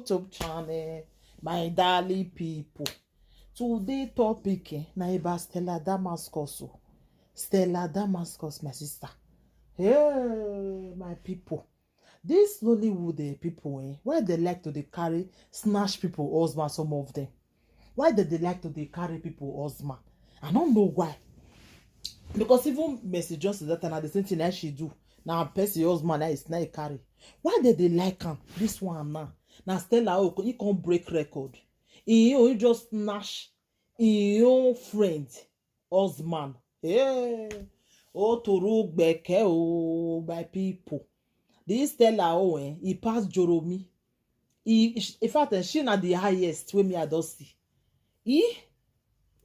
YouTube channel, my darling people. Today topic na about Stella Damascus. Stella Damascus, my sister. Hey, my people. This Nollywood people, why they like to they carry snatch people husband, some of them. Why they like to they carry people husband? I don't know why. Because even Mercy Johnson that time the same thing that she do. Now person husband is not carry. Why did they like him? This one now. Now Stella, he can't break record. He just snatch his own friend husband. Hey. Oh, Toru Beke, oh, my people. This Stella, he passed Joromi. In fact, she not the highest when me I don't see.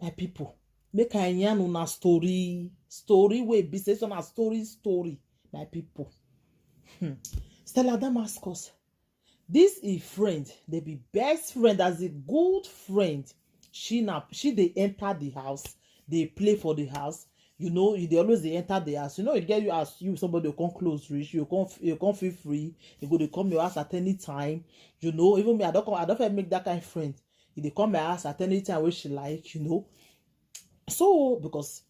My people, make I yarn una story wey be say some story, my people. Stella Damascus, this is friend, they be best friend, as a good friend. She they enter the house, they play for the house. You know, they always they enter the house. You know, it get you as you somebody will come close reach, you can't feel free. You go to come your house at any time. You know, even me, I don't make that kind of friend. If they come my house at any time where she like, you know. So because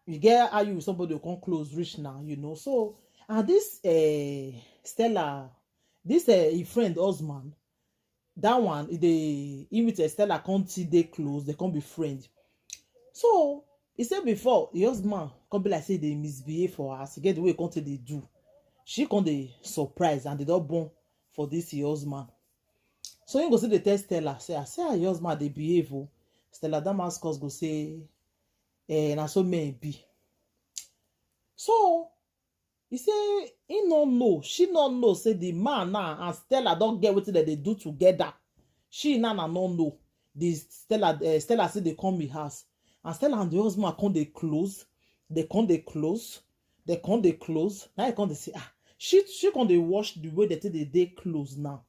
you get how you somebody will come close reach now, you know. So and this Stella, this friend husband, that one they with Stella can't see they close, they can't be friend. So he said before the husband come be like say they misbehave for us, get the way can't they do. She can't they surprise and they don't born for this husband. So you go see the test Stella say, I say her husband they behave. Stella Damascus go say, na so may be. So he say he no know, she no know, say the man now and Stella don't get what they do together. She now no know. The Stella say they come in house, and Stella and the husband come they close, they close. Now he come they say she come they watch the way they close now.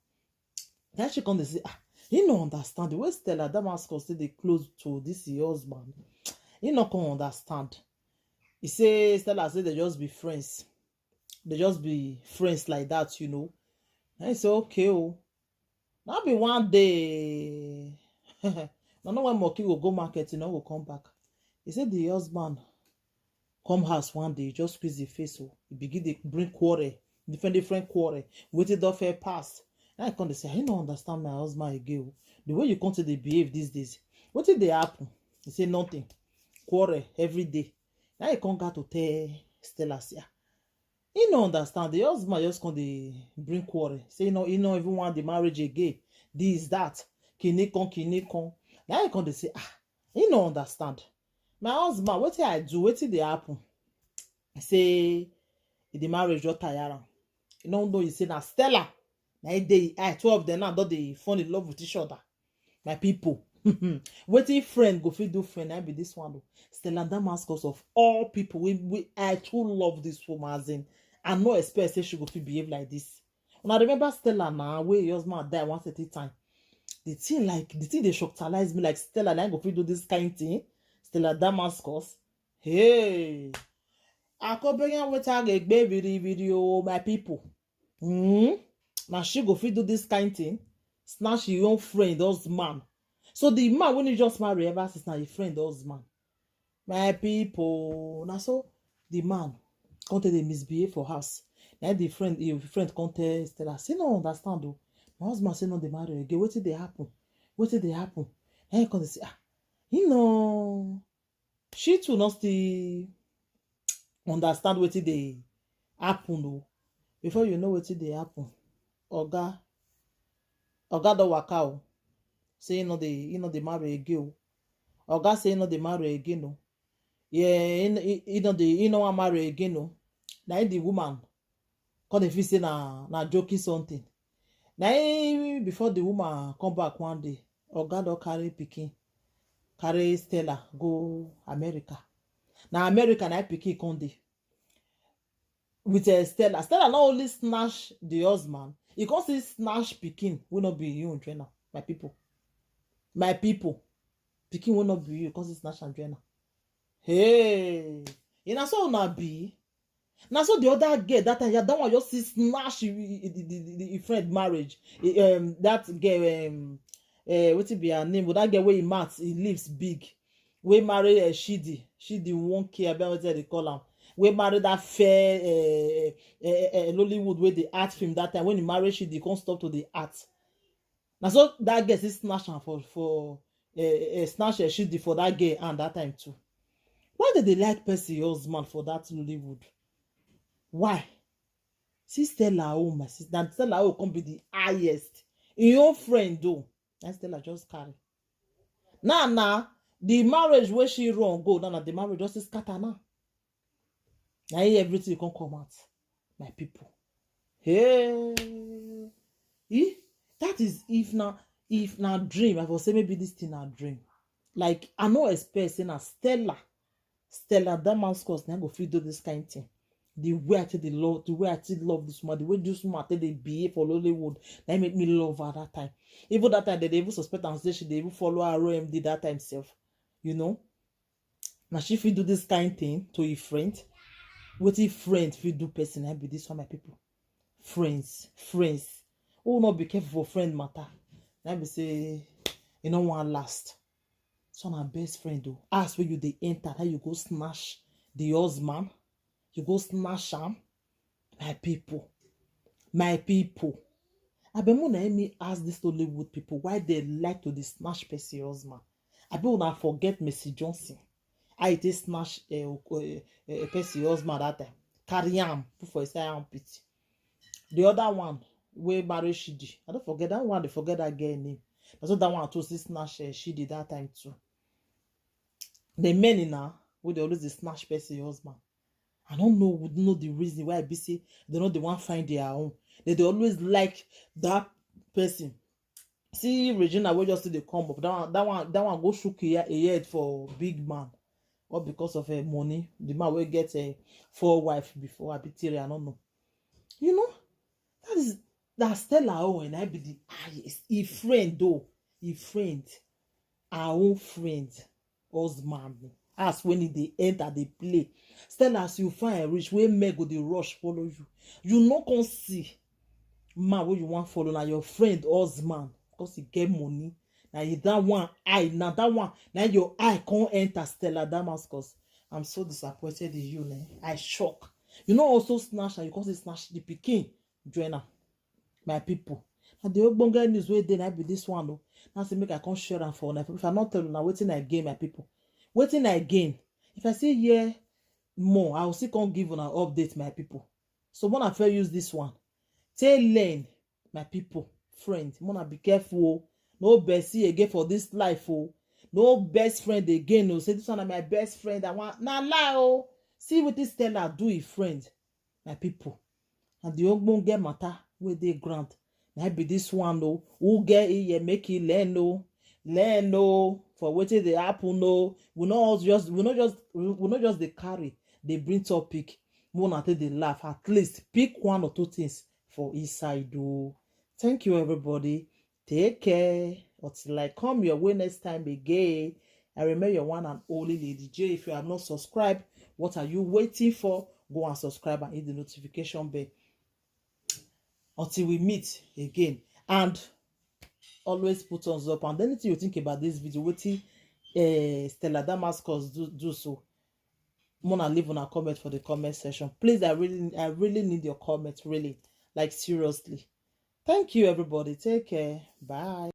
Then she come they say he no understand the way Stella Damascus say they close to this husband. He not can understand. He say Stella say they just be friends. They just be friends like that, you know. And he say okay, oh. Now be one day. Now when Moki will go market, you know, will come back. He said the husband come house one day, just squeeze the face. Oh, he begin to bring quarrel, different quarrel. Waited off her pass. Now I come to say, I don't understand my husband again. The way you come to they behave these days. What did they happen? He say nothing. Quarrel every day. Now he come got to tell Stella, say, he no understand. The husband just come to bring quarrel. Say, he no even want the marriage again. This, that. Kini kon. Now he come to say, he no understand. My husband, what did I do? What did they happen? I say, the marriage just tire. You don't know, you say, now Stella. Now they, two of them now, don't they fall in love with each other. My people. Wetin friend go fit do friend, I be this one though. Stella Damascus of all people, I too love this woman, as in I no expect say she go fit behave like this. When I remember Stella now, where your husband die once at a time. The thing they shockalize me like Stella, I go fit do this kind thing. Stella Damascus, hey, I come bring with her video, my people. Now she go fit do this kind thing, snatch your own friend, husband. So the man when you just marry ever since now your friend husband. My people. Now so the man come tell they misbehave for house. Now the friend, your friend come tell Stella, say no understand though. My husband say no they marry again. What did they happen? Now you come to say, you know, she too not still understand what they happen though. Before you know what they happen, Oga don't waka o. Say you know they marry again. Oga say you know they marry again. No. Yeah, you know I marry again. No. Now the woman come the feel say na joking something. Now before the woman come back one day, Oga don carry Stella go America. Now America na pikin come dey with Stella. Stella not only snatch the husband, he come still snatch pikin will not be you and trainer. My people, pikin will not be you because it's snatch and trainer. Hey, you know so una be. Now so the other girl that time, yeah, that one just see snatch the friend marriage. That girl, what it be her name? But that girl where he lives big. We marry Shidi won't care about what they call him. We marry that fair Lollywood where the art film that time when he married Shidi, can't stop to the art. Now so that girl is snatch am for snatch Shidi for that girl and that time too. Why did they like Percy husband for that Lollywood? Why? See Stella oh my sister. That Stella oh come be the highest. In your friend though. And Stella just carry. Now, the marriage where she run go now the marriage just scatter now. Now everything can come out. My people. Hey. Eh? That is if na dream. I will say maybe this thing a dream. Like I no expect say na Stella Damascus na go fit do this kind of thing. The way I take the way I take love this woman, the way this woman take they behave for Hollywood, that make me love her that time. Even that time, they even suspect and say she they even follow her OMD that time self. You know? Now she fit do this kind of thing to a friend. What if friend fit do person? I be this for my people. Friends. Oh not be careful for friend matter. I be say, you know one last. So my best friend though. Ask where you they enter, how you go snatch the husband. You go snatch am. My people. I be more me ask this Hollywood people why they like to snatch Percy husband. I be una forget Mercy Johnson. I it snatch Percy husband that time. Carry am put for his eye pity. The other one wey marry Shidi. I don't forget that one. They forget that girl name. That's that one too. Snatch Shidi that time too. The men now wey they always snatch Percy husband. I don't know the reason why I be say they not the one find their own. They always like that person. See Regina will just see the come up. That one go shook a head for big man. Or because of money. The man will get a 4 wife before I be I don't know. You know? That Stella Owen I be the highest. A friend though. A friend. Our own friend. Husband. As when they enter, they play. Still as you find rich, where men go they rush follow you. You no can see man where you want follow now your friend husband because he get money. Now you that one eye, now that one, now your eye can't enter Stella Damascus. I'm so disappointed in you, man. I shock. You know also snatch and you cause snatch the pikin joiner. My people. And the ogbonge news where then I be this one though. Now say make I can't share them for now. If I not tell you now waiting I gain my people. Waiting again. If I say yeah more, I will still can't give on an update, my people. So when I first use this one, tell learn, my people, friend. Wanna be careful. No bestie again for this life, oh. No best friend again. Oh, say this one is my best friend. I want now lie, oh. See what this Stella do, a friend, my people. And the ogbon get matter where they grant. Now be this one, though. Who get it, make it learn, oh. Learn no for wetin dey happen no we not just dey carry dey bring topic more na take dey laugh at least pick 1 or 2 things for inside o. Thank you everybody, take care until I come your way next time again. I remember your one and only Lady J. If you have not subscribed, what are you waiting for? Go and subscribe and hit the notification bell until we meet again. And always put thumbs up and anything you think about this video, wetin Stella Damascus do so. Wanna leave on a comment for the comment section. Please, I really need your comments, really. Like seriously. Thank you everybody. Take care. Bye.